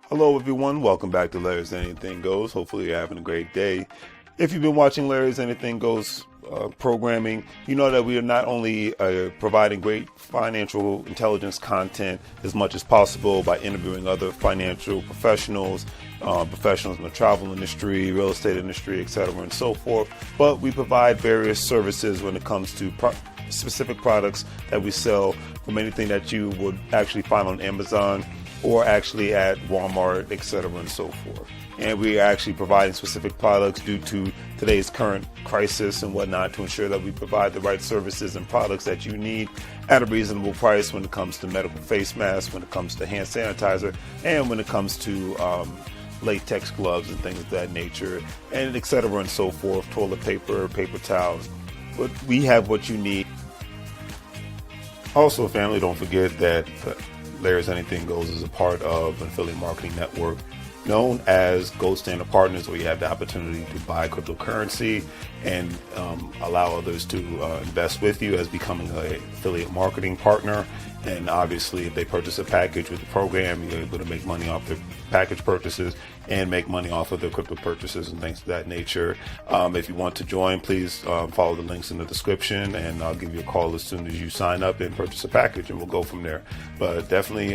Hello everyone, welcome back to Larry's Anything Goes. Hopefully you're having a great day. If you've been watching Larry's Anything Goes programming, you know that we are not only providing great financial intelligence content as much as possible by interviewing other financial professionals, professionals in the travel industry, real estate industry, etc. and so forth, but we provide various services when it comes to specific products that we sell, from anything that you would actually find on Amazon or actually at Walmart, etc. and so forth. And we are actually providing specific products due to today's current crisis and whatnot to ensure that we provide the right services and products that you need at a reasonable price when it comes to medical face masks, when it comes to hand sanitizer, and when it comes to latex gloves and things of that nature, and etc. and so forth, toilet paper, paper towels. But we have what you need. Also, family, don't forget that Larry's Anything Goes is a part of an affiliate marketing network known as Gold Standard Partners, where you have the opportunity to buy cryptocurrency and allow others to invest with you as becoming an affiliate marketing partner. And obviously, if they purchase a package with the program, you're able to make money off their package purchases and make money off of their crypto purchases and things of that nature. If you want to join, please follow the links in the description, and I'll give you a call as soon as you sign up and purchase a package, and we'll go from there. But definitely,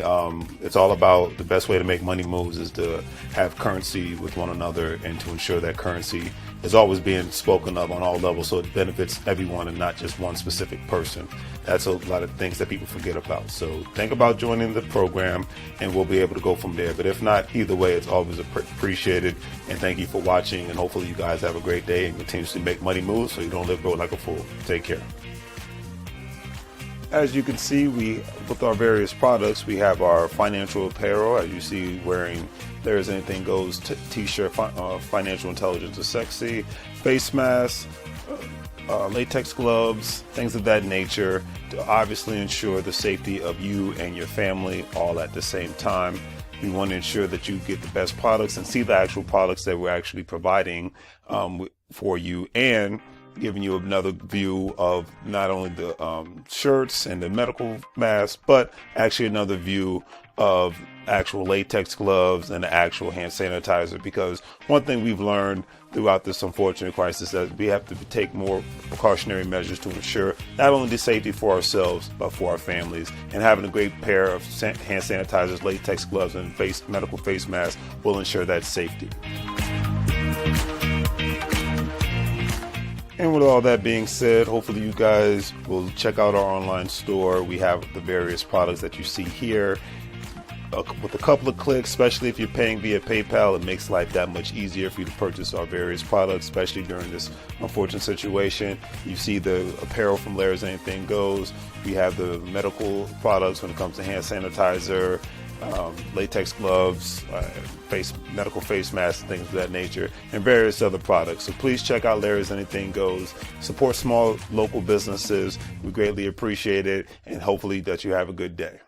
it's all about the best way to make money moves is to have currency with one another and to ensure that currency is always being spoken of on all levels so it benefits everyone and not just one specific person. That's a lot of things that people forget about. So think about joining the program and we'll be able to go from there. But if not, either way, it's always appreciated. And thank you for watching. And hopefully you guys have a great day and continuously make money moves so you don't live broke like a fool. Take care. As you can see, with our various products, we have our financial apparel, as you see, wearing There's Anything Goes t-shirt, financial intelligence is sexy, face masks, latex gloves, things of that nature, to obviously ensure the safety of you and your family all at the same time. We want to ensure that you get the best products and see the actual products that we're actually providing for you, and giving you another view of not only the shirts and the medical masks, but actually another view of actual latex gloves and the actual hand sanitizer. Because one thing we've learned throughout this unfortunate crisis is that we have to take more precautionary measures to ensure not only the safety for ourselves, but for our families. And having a great pair of hand sanitizers, latex gloves, and medical face masks will ensure that safety. And with all that being said, hopefully you guys will check out our online store. We have the various products that you see here. With a couple of clicks, especially if you're paying via PayPal, it makes life that much easier for you to purchase our various products, especially during this unfortunate situation. You see the apparel from Larry's Anything Goes. We have the medical products when it comes to hand sanitizer, latex gloves, medical face masks, things of that nature, and various other products. So please check out Larry's Anything Goes. Support small local businesses. We greatly appreciate it, and hopefully that you have a good day.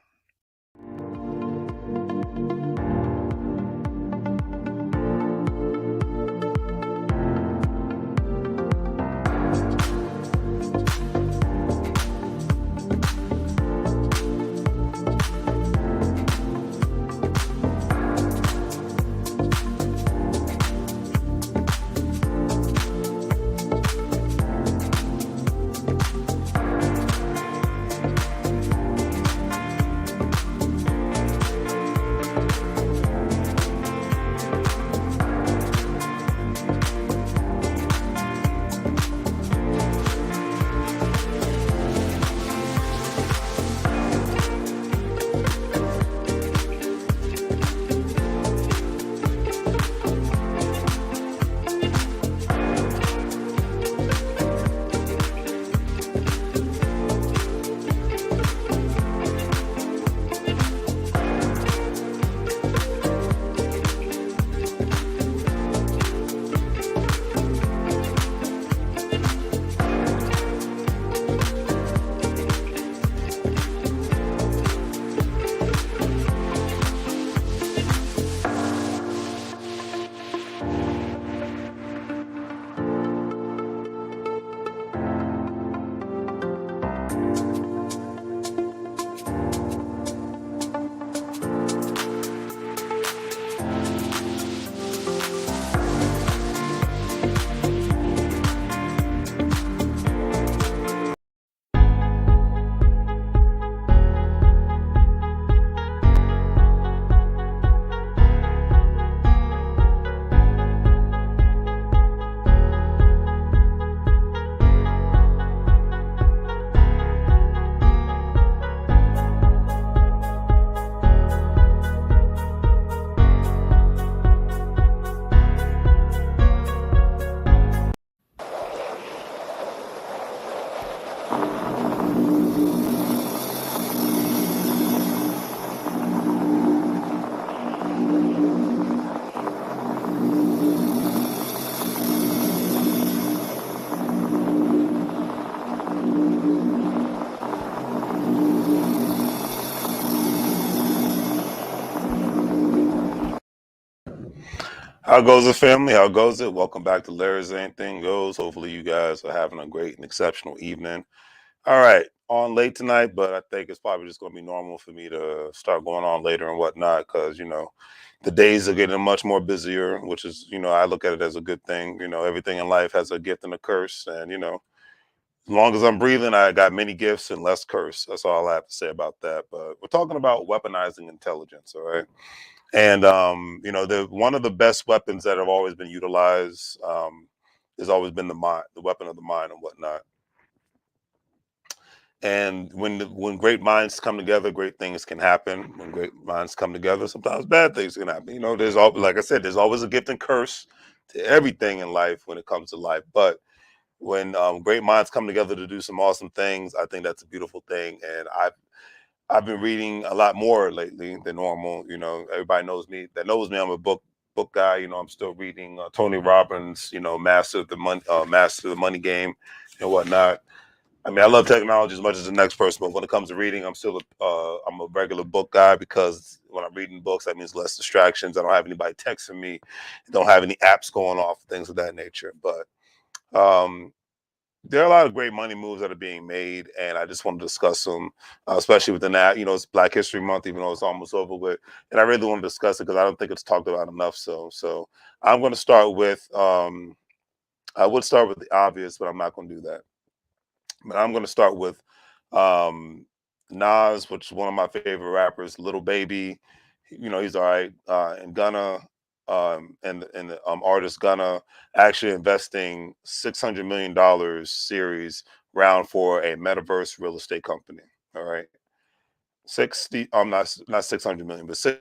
How goes it, family? How goes it? Welcome back to Larry's Anything Goes. Hopefully, you guys are having a great and exceptional evening. All right, on late tonight, but I think it's probably just going to be normal for me to start going on later and whatnot because, the days are getting much more busier, which is, I look at it as a good thing. Everything in life has a gift and a curse. And, as long as I'm breathing, I got many gifts and less curse. That's all I have to say about that. But we're talking about weaponizing intelligence, all right? And the one of the best weapons that have always been utilized has always been the mind, the weapon of the mind and whatnot. And when great minds come together, great things can happen. When great minds come together, sometimes bad things can happen. There's all like I said, there's always a gift and curse to everything in life when it comes to life. But when great minds come together to do some awesome things, I think that's a beautiful thing. And I've been reading a lot more lately than normal. Everybody knows me. That knows me. I'm a book guy. I'm still reading Tony Robbins. Master of the Money Game, and whatnot. I mean, I love technology as much as the next person, but when it comes to reading, I'm a regular book guy because when I'm reading books, that means less distractions. I don't have anybody texting me. Don't have any apps going off, things of that nature. But um, there are a lot of great money moves that are being made, and I just want to discuss them, especially within that. It's Black History Month, even though it's almost over with, and I really want to discuss it because I don't think it's talked about enough. So I'm going to start with. I would start with the obvious, but I'm not going to do that. But I'm going to start with um, Nas, which is one of my favorite rappers. Little Baby, he's all right, and Gunna, and the artist Gunna actually investing $600 million series round for a metaverse real estate company. All right, 60. Not 600 million, but $60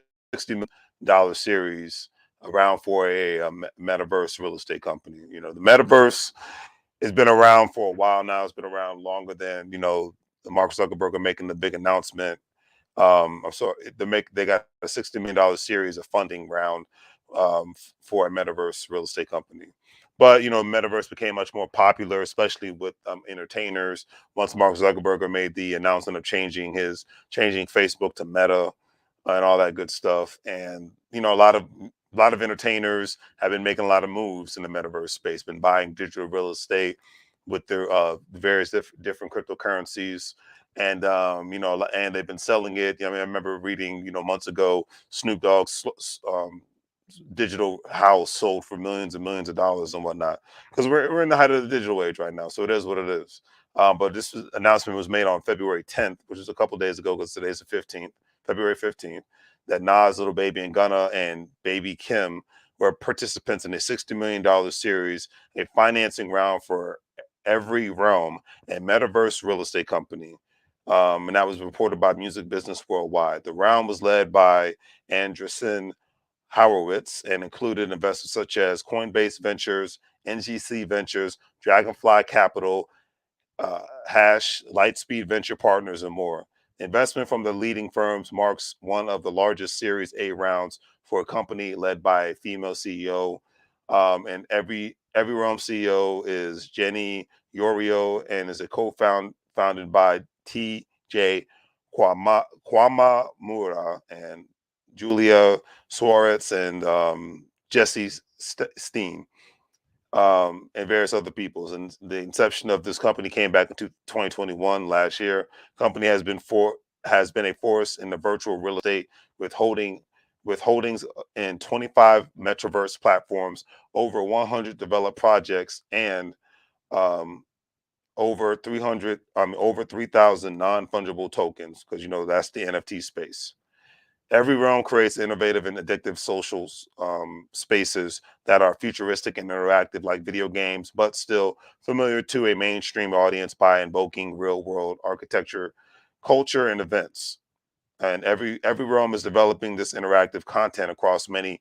million series around for a metaverse real estate company. The metaverse it's been around for a while now. It's been around longer than Mark Zuckerberg are making the big announcement. I'm sorry, they got a $60 million series of funding round for a metaverse real estate company. But metaverse became much more popular, especially with entertainers. Once Mark Zuckerberg made the announcement of changing Facebook to Meta and all that good stuff, and a lot of entertainers have been making a lot of moves in the metaverse space, been buying digital real estate with their various different cryptocurrencies, and and they've been selling it. I remember reading months ago Snoop Dogg's digital house sold for millions and millions of dollars and whatnot because we're in the height of the digital age right now, so it is what it is. But announcement was made on February 10th, which is a couple days ago because today's the 15th, February 15th, that Nas, Little Baby, and Gunna and Baby Kim were participants in a $60 million series, a financing round for every realm and metaverse real estate company. And that was reported by Music Business Worldwide. The round was led by Andreessen Horowitz and included investors such as Coinbase Ventures, NGC Ventures, Dragonfly Capital, Hash, Lightspeed Venture Partners, and more. Investment from the leading firms marks one of the largest Series A rounds for a company led by a female CEO. And every Realm CEO is Jenny Yorio and is a founded by T.J. Kwamamura and Julia Suarez and Jesse Steen, and various other peoples. And the inception of this company came back into 2021 last year. Company has been a force in the virtual real estate with holdings in 25 metaverse platforms, over 100 developed projects, and um, over 3,000 non-fungible tokens, because that's the NFT space. Every realm creates innovative and addictive social spaces that are futuristic and interactive, like video games, but still familiar to a mainstream audience by invoking real-world architecture, culture, and events. And every realm is developing this interactive content across many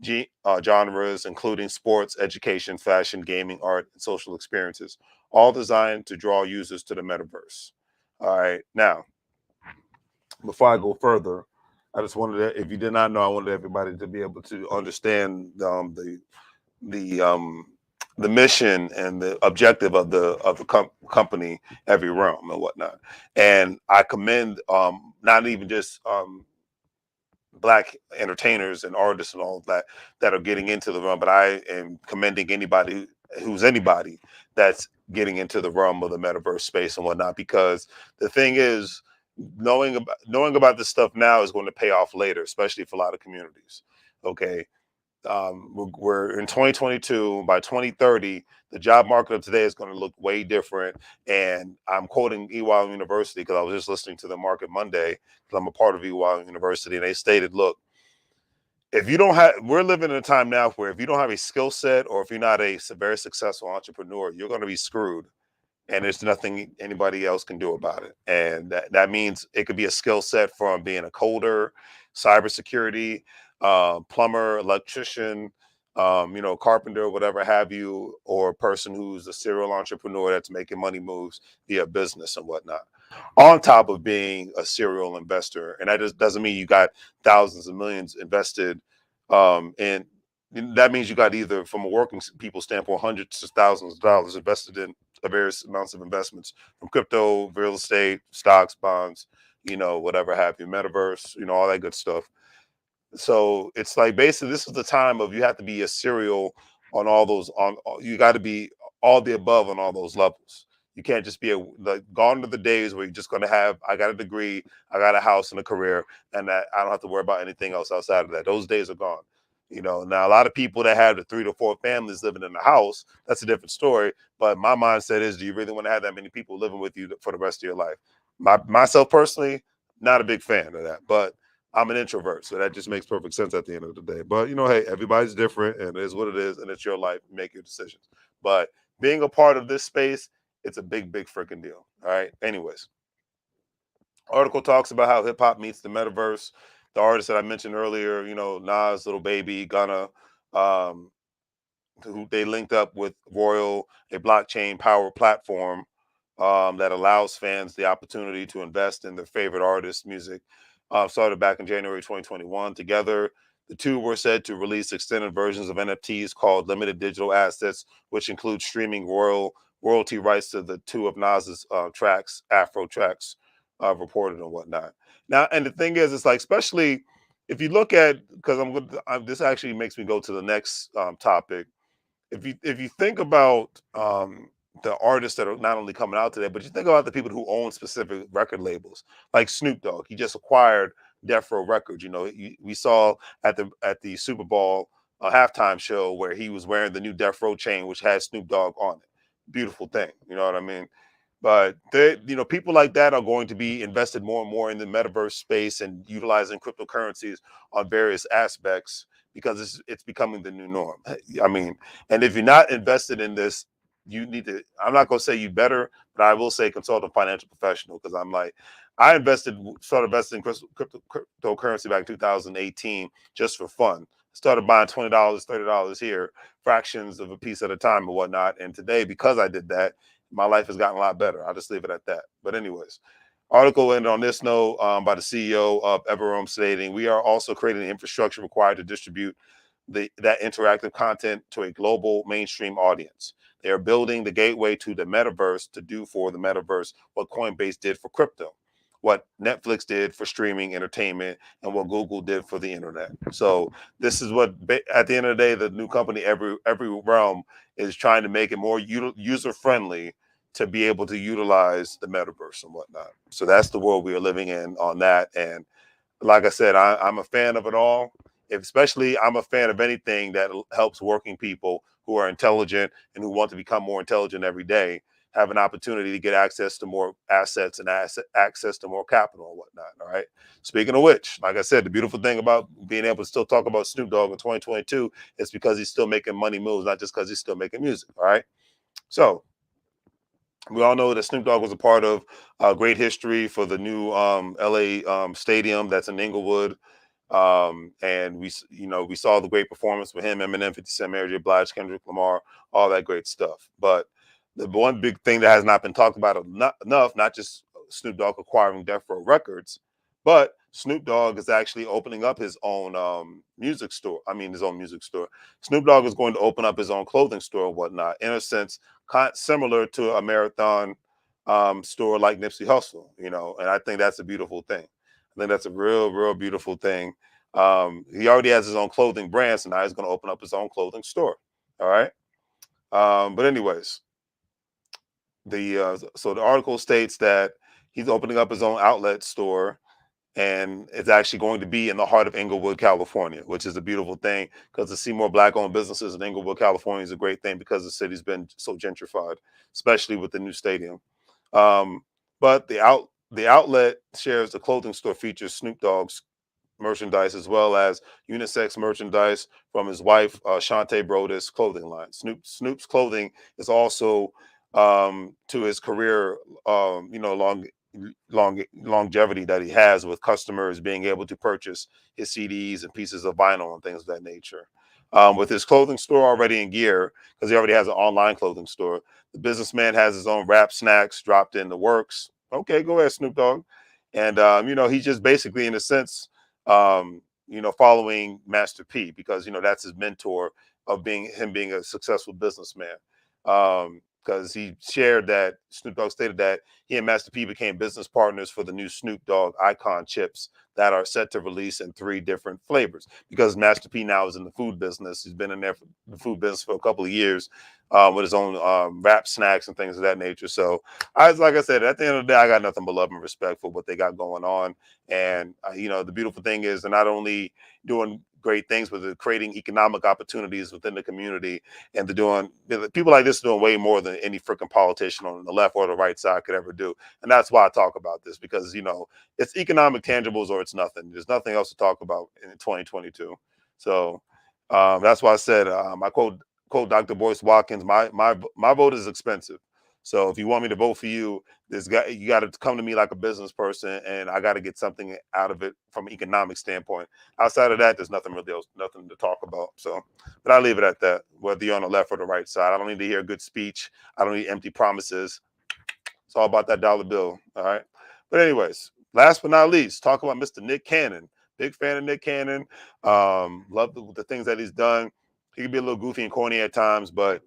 genres, including sports, education, fashion, gaming, art, and social experiences, all designed to draw users to the metaverse. All right, now before I go further, I just wanted to, if you did not know, I wanted everybody to be able to understand the the mission and the objective of the company, every realm and whatnot. And I commend not even just black entertainers and artists and all that that are getting into the realm. But I am commending anybody who's anybody that's getting into the realm of the metaverse space and whatnot, because the thing is, knowing about this stuff now is going to pay off later, especially for a lot of communities. Okay, we're in 2022. By 2030, the job market of today is going to look way different. And I'm quoting EY University because I was just listening to the Market Monday because I'm a part of EY University, and they stated, "Look, if you don't have, we're living in a time now where if you don't have a skill set or if you're not a very successful entrepreneur, you're going to be screwed, and there's nothing anybody else can do about it." And that means it could be a skill set from being a coder, cybersecurity, plumber, electrician, carpenter, whatever have you, or a person who's a serial entrepreneur that's making money moves via business and whatnot. On top of being a serial investor, and that just doesn't mean you got thousands of millions invested in. That means you got either, from a working people standpoint, hundreds of thousands of dollars invested in various amounts of investments, from crypto, real estate, stocks, bonds, whatever have you, metaverse, all that good stuff. So it's like basically this is the time of, you have to be a serial on all those, you got to be all the above on all those levels. You can't just be like, gone to the days where you're just going to have, I got a degree, I got a house and a career, and that I don't have to worry about anything else outside of that. Those days are gone. Now a lot of people that have the 3 to 4 families living in the house, that's a different story. But my mindset is, do you really want to have that many people living with you for the rest of your life? Myself personally, not a big fan of that. But I'm an introvert, so that just makes perfect sense at the end of the day. But hey, everybody's different, and it is what it is, and it's your life. Make your decisions. But being a part of this space, it's a big, big freaking deal. All right. Anyways, article talks about how hip hop meets the metaverse. The artists that I mentioned earlier, Nas, Little Baby, Gunna, um, who they linked up with Royal, a blockchain power platform that allows fans the opportunity to invest in their favorite artists' music. Started back in January 2021. Together, the two were said to release extended versions of NFTs called limited digital assets, which include streaming royalty rights to the two of Nas's tracks, Afro tracks, reported and whatnot. Now, and the thing is, it's like, especially if you look at, because this actually makes me go to the next topic. If you think about the artists that are not only coming out today, but you think about the people who own specific record labels, like Snoop Dogg. He just acquired Death Row Records. We saw at the Super Bowl halftime show where he was wearing the new Death Row chain, which had Snoop Dogg on it. Beautiful thing. You know what I mean? But people like that are going to be invested more and more in the metaverse space and utilizing cryptocurrencies on various aspects, because it's becoming the new norm. I mean, and if you're not invested in this, you need to. I'm not going to say you better, but I will say consult a financial professional, because I started investing in cryptocurrency back in 2018 just for fun. Started buying $20, $30 here, fractions of a piece at a time and whatnot. And today, because I did that, my life has gotten a lot better. I'll just leave it at that. But anyways, article ended on this note by the CEO of Everroom, stating, "We are also creating the infrastructure required to distribute that interactive content to a global mainstream audience. They are building the gateway to the metaverse to do for the metaverse what Coinbase did for crypto, what Netflix did for streaming entertainment, and what Google did for the internet." So this is what, at the end of the day, the new company, every realm, is trying to make it more user friendly to be able to utilize the metaverse and whatnot. So that's the world we are living in on that. And like I said, I'm a fan of it all. Especially, I'm a fan of anything that helps working people who are intelligent and who want to become more intelligent every day have an opportunity to get access to more assets and access to more capital and whatnot. All right. Speaking of which, like I said, the beautiful thing about being able to still talk about Snoop Dogg in 2022 is because he's still making money moves, not just because he's still making music. All right. So we all know that Snoop Dogg was a part of great history for the new LA stadium that's in Inglewood. And we saw the great performance with him, Eminem, 50 Cent, Mary J. Blige, Kendrick Lamar, all that great stuff. But the one big thing that has not been talked about enough, not just Snoop Dogg acquiring Death Row Records, but Snoop Dogg is actually opening up his own music store. I mean, his own music store. Snoop Dogg is going to open up his own clothing store and whatnot, in a sense, similar to a marathon store like Nipsey Hussle, and I think that's a beautiful thing. I think that's a real, real beautiful thing. He already has his own clothing brand, so now he's going to open up his own clothing store. All right. But anyways, the article states that he's opening up his own outlet store, and it's actually going to be in the heart of Inglewood, California, which is a beautiful thing because to see more black-owned businesses in Inglewood, California, is a great thing because the city's been so gentrified, especially with the new stadium. Um, but the outlet shares the clothing store features Snoop Dogg's merchandise as well as unisex merchandise from his wife Shantae Brodus clothing line. Snoop's clothing is also to his career, longevity that he has with customers being able to purchase his CDs and pieces of vinyl and things of that nature. With his clothing store already in gear, because he already has an online clothing store, the businessman has his own rap snacks dropped in the works. Okay, go ahead, Snoop Dogg. And he's just basically, in a sense, following Master P because that's his mentor of being a successful businessman. Because he shared that Snoop Dogg stated that he and Master P became business partners for the new Snoop Dogg Icon chips that are set to release in 3 different flavors. Because Master P now is in the food business, he's been in there for the food business for a couple of years with his own rap snacks and things of that nature. So, like I said, at the end of the day, I got nothing but love and respect for what they got going on. And the beautiful thing is they're not only doing great things, but they're creating economic opportunities within the community. And people like this are doing way more than any freaking politician on the left or the right side could ever do. And that's why I talk about this because it's economic tangibles or it's nothing. There's nothing else to talk about in 2022. So that's why I said I quote Dr. Boyce Watkins. My vote is expensive. So if you want me to vote for you, you got to come to me like a business person, and I got to get something out of it from an economic standpoint. Outside of that, there's nothing really else, nothing to talk about. So, but I leave it at that. Whether you're on the left or the right side, I don't need to hear a good speech. I don't need empty promises. It's all about that dollar bill. All right. But anyways, last but not least, talk about Mr. Nick Cannon. Big fan of Nick Cannon. Love the things that he's done. He can be a little goofy and corny at times, but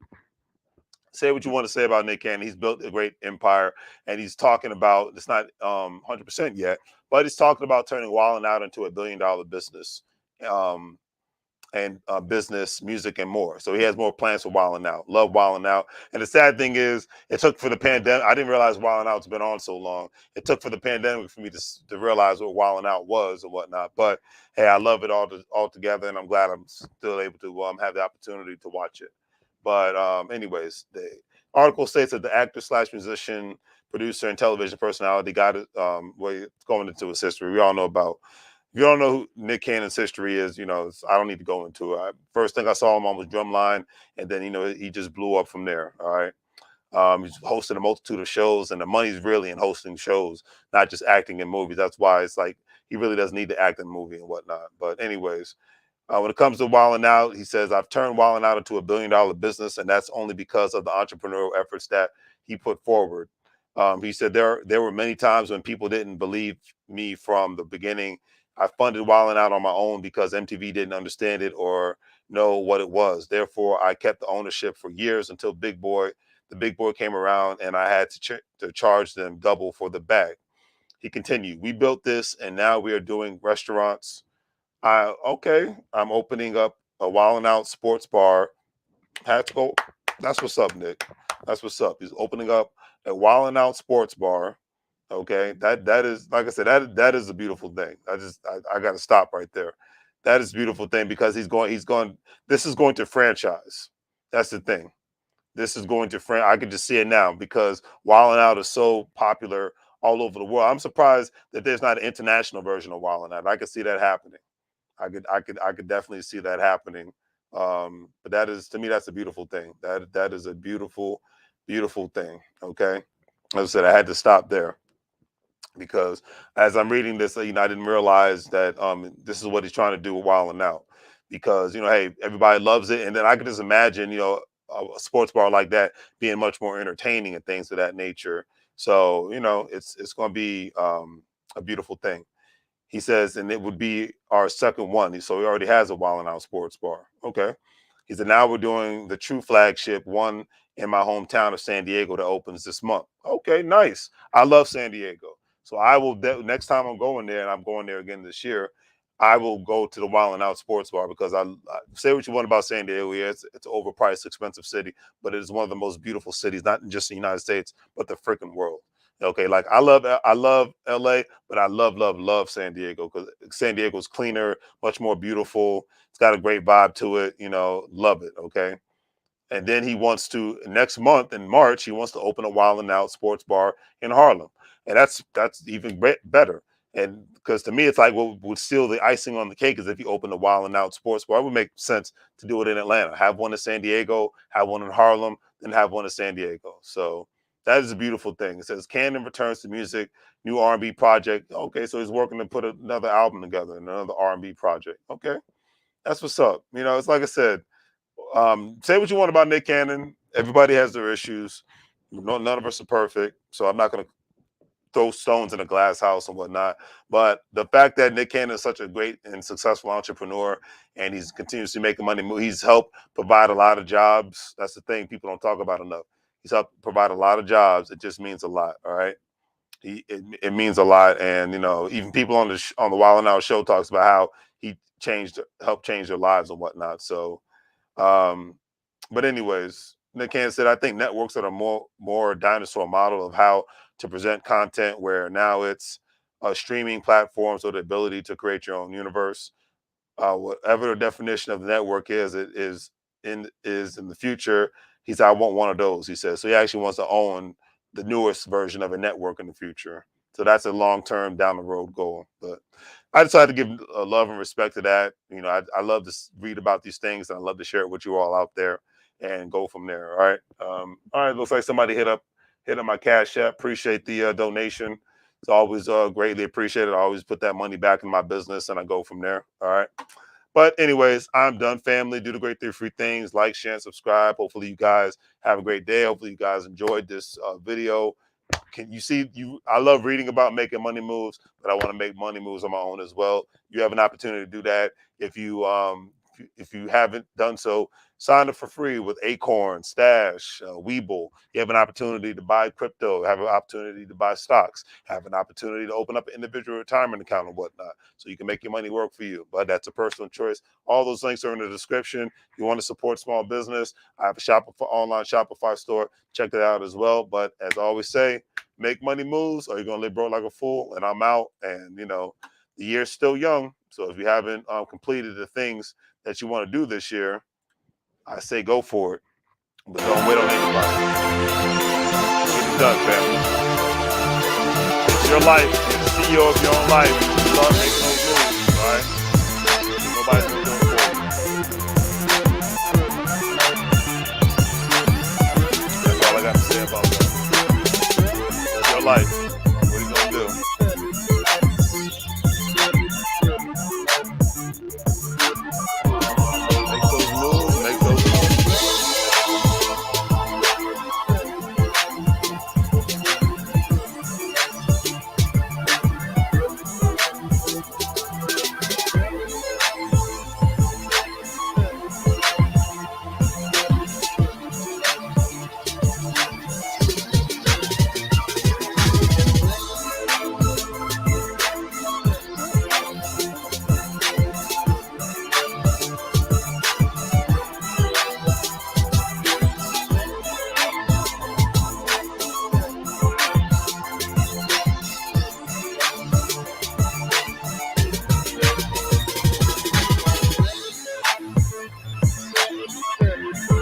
say what you want to say about Nick Cannon. He's built a great empire, and he's talking about it's not 100% yet, but he's talking about turning Wild 'N Out into $1 billion business, and business, music, and more. So he has more plans for Wild 'N Out. Love Wild 'N Out. And the sad thing is, it took for the pandemic. I didn't realize Wild 'N Out's been on so long. It took for the pandemic for me to realize what Wild 'N Out was and whatnot. But hey, I love it all together, and I'm glad I'm still able to have the opportunity to watch it. But anyways, the article states that the actor slash musician, producer, and television personality got it. Going into his history, we all know about. If you don't know who Nick Cannon's history is, I don't need to go into it. First thing I saw him on was Drumline, and then he just blew up from there. All right. He's hosted a multitude of shows, and the money's really in hosting shows, not just acting in movies. That's why it's like he really doesn't need to act in a movie and whatnot. But anyways, when it comes to Wild 'N Out, he says, I've turned Wild 'N Out into $1 billion business, and that's only because of the entrepreneurial efforts that he put forward. He said there were many times when people didn't believe me from the beginning. I funded Wild 'N Out on my own because MTV didn't understand it or know what it was. Therefore, I kept the ownership for years until the Big Boy came around, and I had to charge them double for the bag. He continued, we built this, and now we are doing restaurants. I'm opening up a Wild 'N Out sports bar. Had to go. That's what's up, Nick. That's what's up. He's opening up a Wild 'N Out sports bar. Okay, that is, like I said, that is a beautiful thing. I got to stop right there. That is a beautiful thing because he's going. This is going to franchise. That's the thing. This is going to I can just see it now because Wild 'N Out is so popular all over the world. I'm surprised that there's not an international version of Wild 'N Out. I could see that happening. I could definitely see that happening. But that is, to me, that's a beautiful thing. That is a beautiful, beautiful thing. Okay, as I said, I had to stop there because as I'm reading this, I didn't realize that this is what he's trying to do with Wild 'N Out. Because hey, everybody loves it, and then I could just imagine a sports bar like that being much more entertaining and things of that nature. So it's going to be a beautiful thing. He says, and it would be our second one. So he already has a Wild 'N Out sports bar. Okay. He said, now we're doing the true flagship one in my hometown of San Diego that opens this month. Okay, nice. I love San Diego. So I will, next time I'm going there, and I'm going there again this year, I will go to the Wild 'N Out Sports Bar because I say what you want about San Diego. Yeah, it's an overpriced, expensive city, but it is one of the most beautiful cities, not just in the United States, but the freaking world. Okay, like I love LA, but I love San Diego because San Diego's cleaner, much more beautiful. It's got a great vibe to it. Love it. Okay, and then he wants to next month in March he wants to open a Wild 'N Out Sports Bar in Harlem, and that's even better. And because to me it's like what would steal the icing on the cake is if you open a Wild 'N Out Sports Bar. It would make sense to do it in Atlanta, have one in San Diego, have one in Harlem, then have one in San Diego. So that is a beautiful thing. It says Cannon returns to music, new R&B project. Okay, so he's working to put another album together, another R&B project. Okay, that's what's up. It's like I said, say what you want about Nick Cannon. Everybody has their issues. No, none of us are perfect. So I'm not going to throw stones in a glass house and whatnot. But the fact that Nick Cannon is such a great and successful entrepreneur and he's continuously making money, he's helped provide a lot of jobs. That's the thing people don't talk about enough. He's helped provide a lot of jobs. It just means a lot. All right. It means a lot. And, even people on the Wild 'N Out show talks about how he helped change their lives and whatnot. So, um, but anyways, Nick Cannon said, I think networks are a more dinosaur model of how to present content, where now it's streaming platforms or the ability to create your own universe. Whatever the definition of the network is, it is in the future. He said, I want one of those, he says. So he actually wants to own the newest version of a network in the future. So that's a long-term down the road goal. But I decided to give love and respect to that. I love to read about these things, and I love to share it with you all out there and go from there. All right. All right. Looks like somebody hit up my Cash App. Appreciate the donation. It's always greatly appreciated. I always put that money back in my business and I go from there. All right. But anyways, I'm done, family. Do the great 3 free things. Like, share, and subscribe. Hopefully you guys have a great day. Hopefully you guys enjoyed this video. Can you see I love reading about making money moves, but I want to make money moves on my own as well. You have an opportunity to do that. If you haven't done so, sign up for free with Acorn, Stash, Webull. You have an opportunity to buy crypto, have an opportunity to buy stocks, have an opportunity to open up an individual retirement account and whatnot, so you can make your money work for you. But that's a personal choice. All those links are in the description. If you want to support small business, I have a online Shopify store. Check that out as well. But as I always say, make money moves or you're going to live broke like a fool. And I'm out. And, the year's still young. So if you haven't completed the things that you want to do this year, I say go for it, but don't wait on anybody. Get it done, family. It's your life. You're the CEO of your own life. Start making those moves, all right? Nobody's going to do it for you. That's all I got to say about that. It's your life.